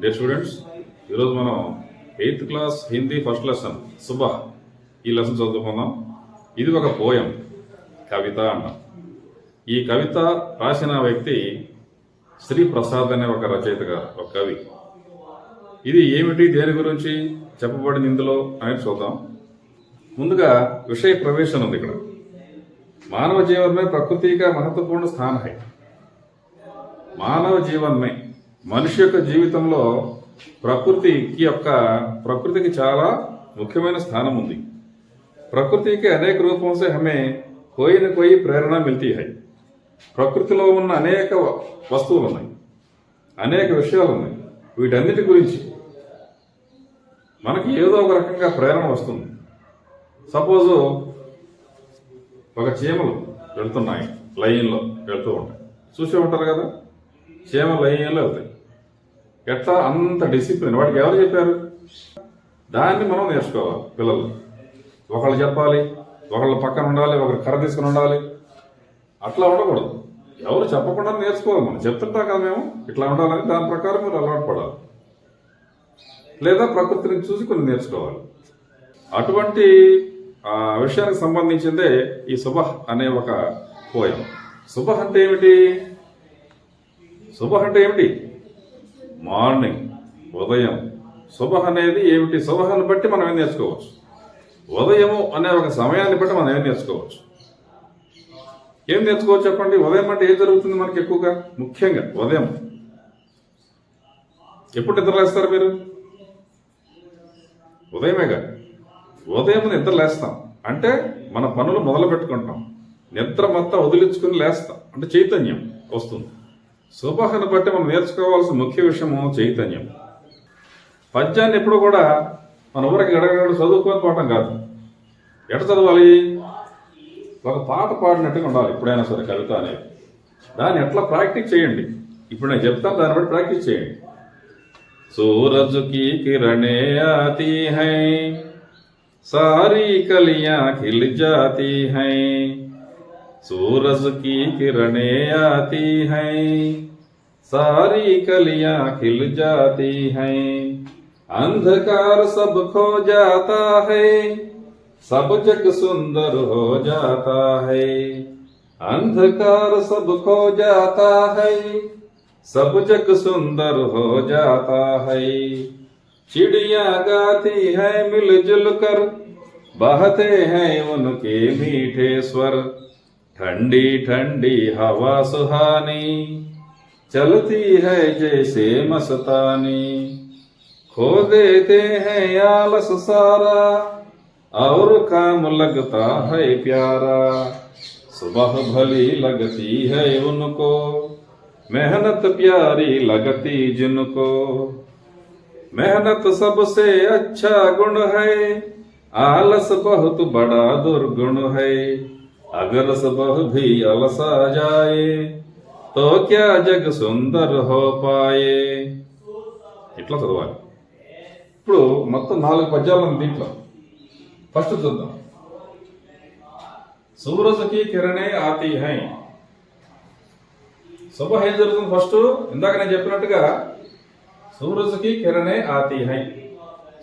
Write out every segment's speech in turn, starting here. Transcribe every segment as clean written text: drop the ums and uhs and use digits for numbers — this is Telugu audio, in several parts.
డియర్ స్టూడెంట్స్, ఈరోజు మనం 8th class Hindi first lesson Subah ఈ లెసన్ చదువుకుందాం. ఇది ఒక పోయం, కవిత అంటాం. ఈ కవిత రాసిన వ్యక్తి శ్రీ ప్రసాద్ అనే ఒక రచయిత గారు, ఒక కవి. ఇది ఏమిటి, దేని గురించి చెప్పబడింది ఇందులో అనేది చూద్దాం. ముందుగా విషయ ప్రవేశం ఉంది ఇక్కడ. मानव जीवन में प्रकृति का महत्वपूर्ण स्थान है. మానవ జీవన్మే, మనిషి యొక్క జీవితంలో ప్రకృతికి చాలా ముఖ్యమైన స్థానం ఉంది. ప్రకృతికి అనేక రూపం से हमें कोई न कोई ప్రేరణ मिलती है. ప్రకృతిలో ఉన్న అనేక వస్తువులు ఉన్నాయి, అనేక విషయాలు ఉన్నాయి. వీటన్నిటి గురించి మనకి ఏదో ఒక రకంగా ప్రేరణ వస్తుంది. సపోజు ఒక చీమలు వెళ్తున్నాయి, లైన్లో వెళ్తూ ఉంటాయి, చూసే ఉంటారు కదా. చీమలు లైన్లో వెళ్తాయి. ఎట్లా అంత డిసిప్లిన్, వాటికి ఎవరు చెప్పారు? దాన్ని మనం నేర్చుకోవాలి. పిల్లలు ఒకళ్ళు చెప్పాలి, ఒకళ్ళు పక్కన ఉండాలి, ఒకరు కర్ర తీసుకుని ఉండాలి. అట్లా ఉండకూడదు. ఎవరు చెప్పకుండా నేర్చుకోవాలి. మనం చెప్తుంటాం కదా మేము ఇట్లా ఉండాలని, దాని ప్రకారం మీరు అలవాటు పడాలి. లేదా ప్రకృతిని చూసి కొన్ని నేర్చుకోవాలి. అటువంటి విషయానికి సంబంధించిందే ఈ సుబహ్ అనే ఒక పోయం. సుబహ్ అంటే ఏమిటి? సుబహ్ అంటే ఏమిటి? మార్నింగ్, ఉదయం. సుబహ్ అనేది ఏమిటి? సుబహ్ని బట్టి మనం ఏం నేర్చుకోవచ్చు. ఉదయము అనే ఒక సమయాన్ని బట్టి మనం ఏం నేర్చుకోవచ్చు. ఏం నేర్చుకోవచ్చు చెప్పండి. ఉదయం అంటే ఏం జరుగుతుంది మనకి ఎక్కువగా? ముఖ్యంగా ఉదయం ఎప్పుడు నిద్రలేస్తారు మీరు? ఉదయమేగా. ఉదయం నిద్ర లేస్తాం అంటే మన పనులు మొదలు పెట్టుకుంటాం. నిద్ర మొత్తం వదిలించుకుని లేస్తాం అంటే చైతన్యం వస్తుంది. సుబహ్ని బట్టి మనం నేర్చుకోవాల్సిన ముఖ్య విషయము చైతన్యం. పద్యాన్ని ఎప్పుడు కూడా మన ఊరికి గడగడ చదువుకొని పోవటం కాదు. ఎట చదవాలి? ఒక పాట పాడినట్టుగా ఉండాలి ఎప్పుడైనా సరే కవిత అనేది. దాన్ని ఎట్లా ప్రాక్టీస్ చేయండి. ఇప్పుడు నేను చెప్తాను, దాన్ని బట్టి ప్రాక్టీస్ చేయండి. सूरज की किरणें आती हैं, सारी कलियां खिल जाती हैं. सूरज की किरणें आती हैं, सारी कलियां खिल जाती हैं. अंधकार सब खो जाता है, सब जग सुंदर हो जाता है. अंधकार सब खो जाता है, सब जग सुंदर हो जाता है. चिड़ियां गाती है मिलजुल कर, बहते हैं उनके मीठे स्वर. ठंडी ठंडी हवा सुहानी, चलती है जैसे मस्तानी. खो देते हैं आलस सारा, और काम लगता है प्यारा. सुबह भली लगती है उनको, मेहनत प्यारी लगती जिनको. मेहनत सबसे अच्छा गुण है, आलस बहुत बड़ा दुर्गुण है. अगर सुबह भी अलसा जाए, तो क्या जग सुंदर हो पाए. ఇట్లా చదవాలి. ఇప్పుడు మొత్తం 4 పద్యాలు దీంట్లో. ఫస్ట్ చూద్దాం. సూరజ్ కి కిరణే ఆతీ హై. సుబహ్ ఏం జరుగుతుంది? ఫస్ట్ ఇందాక నేను చెప్పినట్టుగా సూరజ్కి కిరణే ఆతీ హై,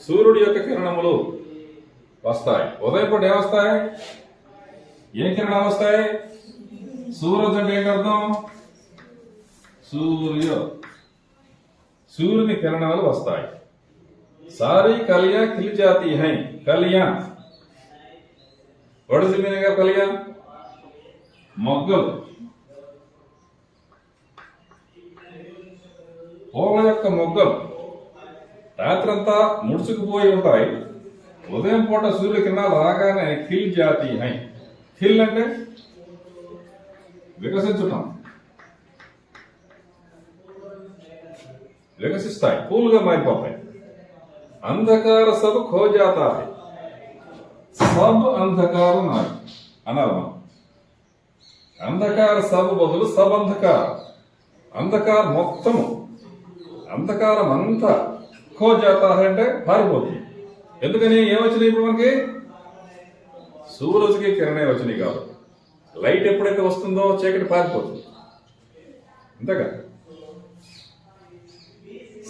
సూర్యుడి యొక్క కిరణములు వస్తాయి. ఉదయం పూట ఏమొస్తాయి? ఏం కిరణాలు వస్తాయి? సూరజ్ అంటే ఏంటి అర్థం? సూర్యుని కిరణాలు వస్తాయి. సారీ కలియా ఖిల్ జాతీ హై. కలియా, what is the meaning of కలియా? మొగ్గలు. పూల యొక్క మొగ్గలు రాత్రంతా ముడుచుకుపోయి ఉంటాయి. ఉదయం పూట సూర్య కిరణాలు రాగానే ఖిల్ జాతీ హై. ఖిల్ అంటే వికసించటం, వికసిస్తాయి, పూలుగా మారిపోతాయి. అంధకార సబ్ ఖో జాతా హై. సబ్ అంధకారం అన్నారు మనం. అంధకార సబ్ బదులు సబ్ అంధకార. అంధకారం మొత్తము, అంధకారం అంతా ఖో జాతా అంటే పారిపోతుంది. ఎందుకని? ఏమొచ్చినాయి ఇప్పుడు మనకి? సూరజ్కి కిరణే వచ్చినాయి కాబట్టి. లైట్ ఎప్పుడైతే వస్తుందో చీకటి పారిపోతుంది. అంతేగా.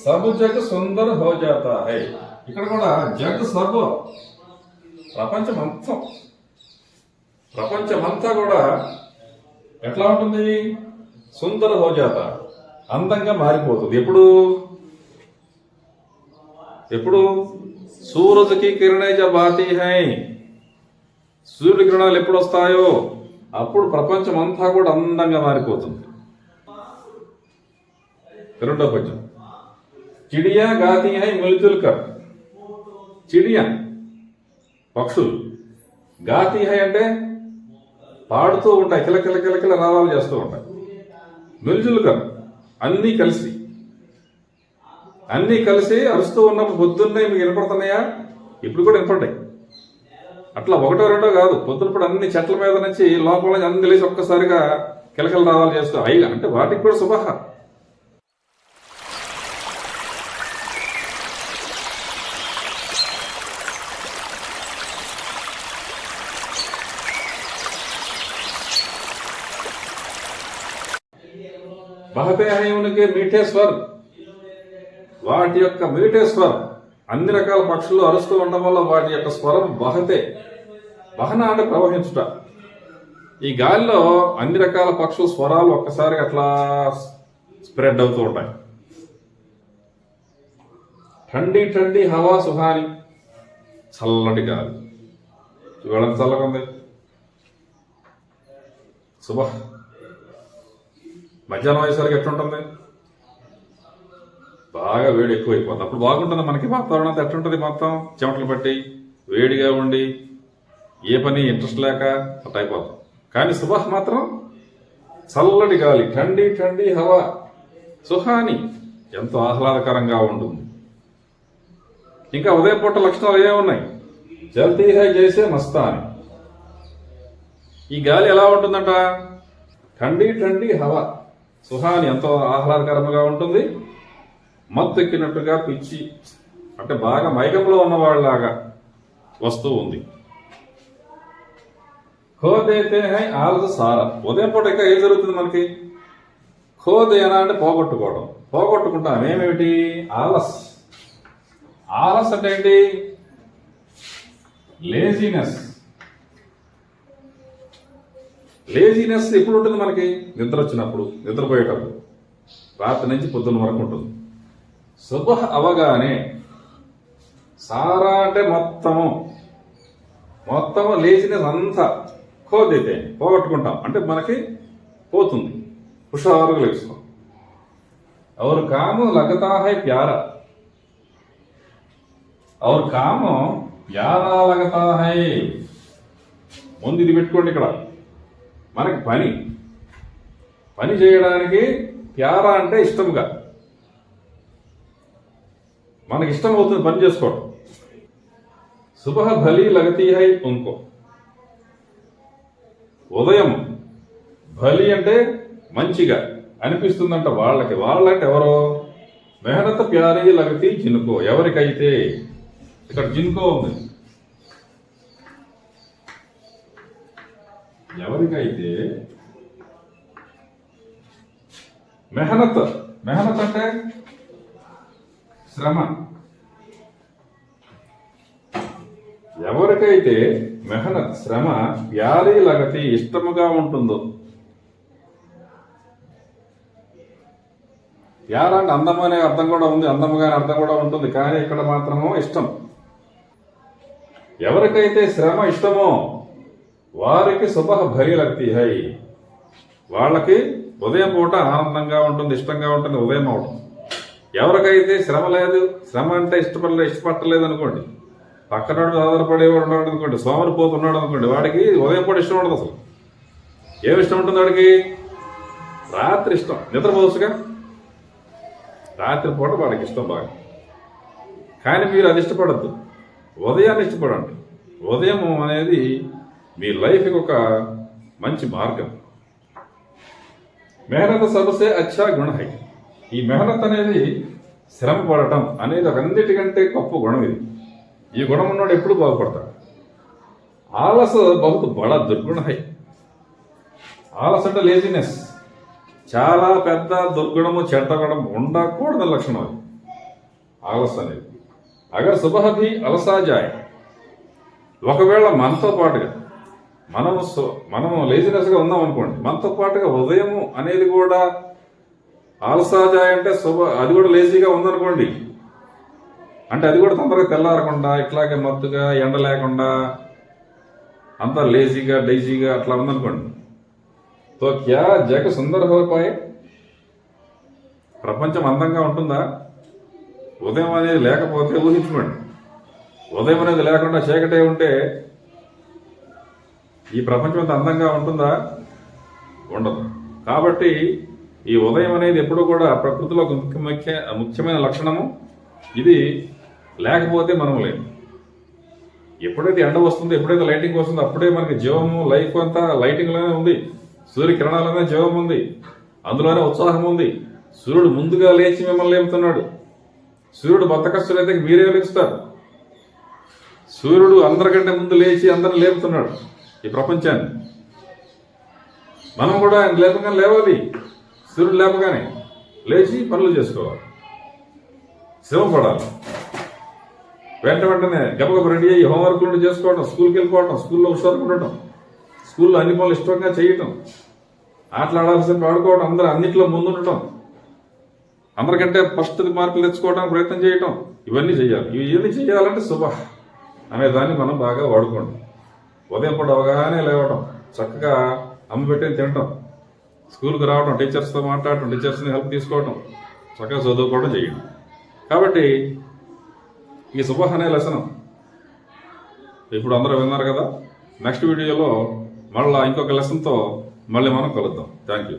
సబ్ జగ్ సుందర్ హో జాతా హై. ఇక్కడ కూడా జగ్ సబ్ ప్రపంచమంతా కూడా ఎట్లా ఉంటుంది? సుందర హో జాతా, అందంగా మారిపోతుంది. ఎప్పుడు సూరజ్కి కిరణే జబ్ ఆతీ హై, సూర్యుడి కిరణాలు ఎప్పుడు వస్తాయో అప్పుడు ప్రపంచం అంతా కూడా అందంగా మారిపోతుంది. రెండో పద్యం, చిడియా గాతీ హై మిల్జుల్ కర్. చిడియా పక్షులు, గాతీ హై అంటే పాడుతూ ఉంటాయి, కిలకిల కిలకిల రావాలు చేస్తూ ఉంటాయి. మిల్జుల్ కర్ అన్నీ కలిసి అరుస్తూ ఉన్నప్పుడు పొద్దున్నే మీకు వినపడుతున్నాయా? ఇప్పుడు కూడా వినపడ్డాయి. అట్లా ఒకటో రెండో కాదు, పొద్దునప్పుడు అన్ని చెట్ల మీద నుంచి లోపల నుంచి అన్ని లేచి ఒక్కసారిగా కిలకిల రావాలు చేస్తూ అయ్యి అంటే వాటికి కూడా శుభ. బహతే హై ఉనకే మీఠే స్వర్, వాటి యొక్క మీఠే స్వర్, అన్ని రకాల పక్షులు అరుస్తూ ఉండడం వల్ల వాటి యొక్క స్వరం బహన అంటే ప్రవహించుట. ఈ గాలిలో అన్ని రకాల పక్షుల స్వరాలు ఒక్కసారిగా అట్లా స్ప్రెడ్ అవుతూ ఉంటాయి. ఠండీ ఠండీ హవా సుహాని, చల్లటి గాలి. ఇవాళ చల్లగా ఉంది. శుభ. మధ్యాహ్నం అయ్యేసరికి ఎట్లుంటుంది? బాగా వేడి ఎక్కువైపోతుంది. అప్పుడు బాగుంటుంది మనకి వాతావరణం అంతా. ఎట్లుంటుంది? మొత్తం చెమటలు పట్టి వేడిగా ఉండి ఏ పని ఇంట్రెస్ట్ లేక అట్లా అయిపోతాం. కానీ సుబహ్ మాత్రం చల్లటి గాలి, ఠండీ ఠండీ హవా సుహాని, ఎంతో ఆహ్లాదకరంగా ఉంటుంది. ఇంకా ఉదయం పూట లక్షణాలు ఏమున్నాయి? జల్తీ హై జైసే మస్తాని. ఈ గాలి ఎలా ఉంటుందంట? ఠండీ ఠండీ హవా సుహాని, ఎంతో ఆహ్లాదకరంగా ఉంటుంది. మత్తెక్కినట్టుగా పిచ్చి అంటే బాగా మైకంలో ఉన్నవాళ్ళలాగా వస్తూ ఉంది. ఖోదేతే హై ఆలస సారా. ఉదయం పూట ఇంకా ఏం జరుగుతుంది మనకి? ఖోదేనా అంటే పోగొట్టుకోవడం. పోగొట్టుకుంటాం ఏమేమిటి? ఆలస్. ఆలస్ అంటే ఏంటి? లేజినెస్. లేజినెస్ ఎప్పుడు ఉంటుంది మనకి? నిద్ర వచ్చినప్పుడు, నిద్రపోయేటప్పుడు, రాత్రి నుంచి పొద్దున్న వరకు ఉంటుంది. సుబహ్ అవగానే సారా అంటే మొత్తము లేజినెస్ అంతా ఖోదైతే పోగొట్టుకుంటాం అంటే మనకి పోతుంది, హుషారుగా లేస్తాం. और काम लगता है प्यारा, और काम प्यारा लगता है. ముందు ఇది పెట్టుకోండి. ఇక్కడ మనకి పని చేయడానికి ప్యారా అంటే ఇష్టంగా, మనకి ఇష్టం అవుతుంది పని చేసుకోవడం. సుబహ భలీ లగతీ హై ఉన్కో. ఉదయం భలి అంటే మంచిగా అనిపిస్తుందంట వాళ్ళకి. వాళ్ళంటే ఎవరో? మెహనత్ ప్యారీ లగతీ జిన్కో. ఎవరికైతే, ఇక్కడ జిన్కో ఉంది, ఎవరికైతే మెహనత్ అంటే శ్రమ, ఎవరికైతే మెహనత్ శ్రమ ప్యారీ లగతి ఇష్టముగా ఉంటుందో. ప్యారా అంటే అందం అనే అర్థం కూడా ఉంది, అందముగా అర్థం కూడా ఉంటుంది, కానీ ఇక్కడ మాత్రము ఇష్టం. ఎవరికైతే శ్రమ ఇష్టమో వారికి సుబహ భరీ లగతీ హై. వాళ్ళకి ఉదయం పూట ఆనందంగా ఉంటుంది, ఇష్టంగా ఉంటుంది ఉదయం అవడం. ఎవరికైతే శ్రమ లేదు, శ్రమ అంటే ఇష్టపడలేదు అనుకోండి, పక్కనాడు ఆధారపడేవాడు ఉన్నాడు అనుకోండి, సోమరిపోతున్నాడు అనుకోండి, వాడికి ఉదయం పూట ఇష్టం ఉండదు. అసలు ఏమి ఇష్టం ఉంటుంది వాడికి? రాత్రి ఇష్టం. నిద్రపోవచ్చుగా, రాత్రి పూట వాడికి ఇష్టం బాగా. కానీ మీరు అది ఇష్టపడద్దు, ఉదయాన్ని ఇష్టపడండి. ఉదయం అనేది మీ లైఫ్కి ఒక మంచి మార్గం. మెహనత్ సబసే అచ్చా గుణ హై. ఈ మెహనత్ అనేది, శ్రమ పడటం అనేది అన్నిటికంటే గొప్ప గుణం ఇది. ఈ గుణం ఉన్నవాడు ఎప్పుడు బాగుపడతాడు. ఆలస బహుత్ బడా దుర్గుణ హై. ఆలస అంటే లేజినెస్, చాలా పెద్ద దుర్గుణము, చెడ్డ గుణం, ఉండకూడని లక్షణం అది. ఆలస్ అనేది. అగర్ సుబహ భీ అలసా జాయ్, ఒకవేళ మనతో పాటుగా మనము లేజినెస్గా ఉన్నాం అనుకోండి, మనతో పాటుగా ఉదయం అనేది కూడా ఆలసా జాయ్ అంటే అది కూడా లేజీగా ఉందనుకోండి, అంటే అది కూడా తొందరగా తెల్లారకుండా ఇట్లాగే మత్తుగా ఎండ లేకుండా అంతా లేజీగా డైజీగా అట్లా ఉందనుకోండి, తో క్యా జగ సుందర హోపాయే, ప్రపంచం అందంగా ఉంటుందా? ఉదయం అనేది లేకపోతే ఊహించుకోండి, ఉదయం అనేది లేకుండా చీకటే ఉంటే ఈ ప్రపంచం అంత అందంగా ఉంటుందా? ఉండదు. కాబట్టి ఈ ఉదయం అనేది ఎప్పుడూ కూడా ప్రకృతిలో ఒక ముఖ్యమైన లక్షణము. ఇది లేకపోతే మనం లేము. ఎప్పుడైతే ఎండ వస్తుందో, ఎప్పుడైతే లైటింగ్ వస్తుందో అప్పుడే మనకి జీవము, లైఫ్ అంతా లైటింగ్లోనే ఉంది. సూర్యకిరణాలనే జీవం ఉంది, అందులోనే ఉత్సాహం ఉంది. సూర్యుడు ముందుగా లేచి మిమ్మల్ని లేపుతున్నాడు. సూర్యుడు బద్దకస్తులైతే మీరే లేపుస్తారు. సూర్యుడు అందరికంటే ముందు లేచి అందరిని లేపుతున్నాడు ఈ ప్రపంచాన్ని. మనం కూడా ఆయన లేపగానే లేవాలి. సూర్యుడు లేపగానే లేచి పనులు చేసుకోవాలి, శ్రమ పడాలి. వెంటనే గబగబ రెడీ అయ్యి హోంవర్క్లు చేసుకోవడం, స్కూల్కి వెళ్ళిపోవడం, స్కూల్లో హుషారుగా ఉండటం, స్కూల్లో అన్ని పనులు ఇష్టంగా చేయటం, ఆటలాడాల్సిన ఆడుకోవడం, అందరూ అన్నింటిలో ముందుండటం, అందరికంటే ఫస్ట్ మార్కులు తెచ్చుకోవడానికి ప్రయత్నం చేయటం, ఇవన్నీ చేయాలి. ఇవన్నీ చేయాలంటే సుబహ్ అనే దాన్ని మనం బాగా వాడుకోండి. ఉదయం పూట అవగానే లేవడం, చక్కగా అమ్మ పెట్టిన తినటం, స్కూల్కి రావడం, టీచర్స్తో మాట్లాడటం, టీచర్స్ని హెల్ప్ తీసుకోవడం, చక్కగా చదువుకోవడం చేయండి. కాబట్టి ఈ సుబహ్ అనే లెసనం ఇప్పుడు అందరూ విన్నారు కదా. నెక్స్ట్ వీడియోలో మళ్ళీ ఇంకొక లెసన్తో మళ్ళీ మనం కలుద్దాం. Thank you.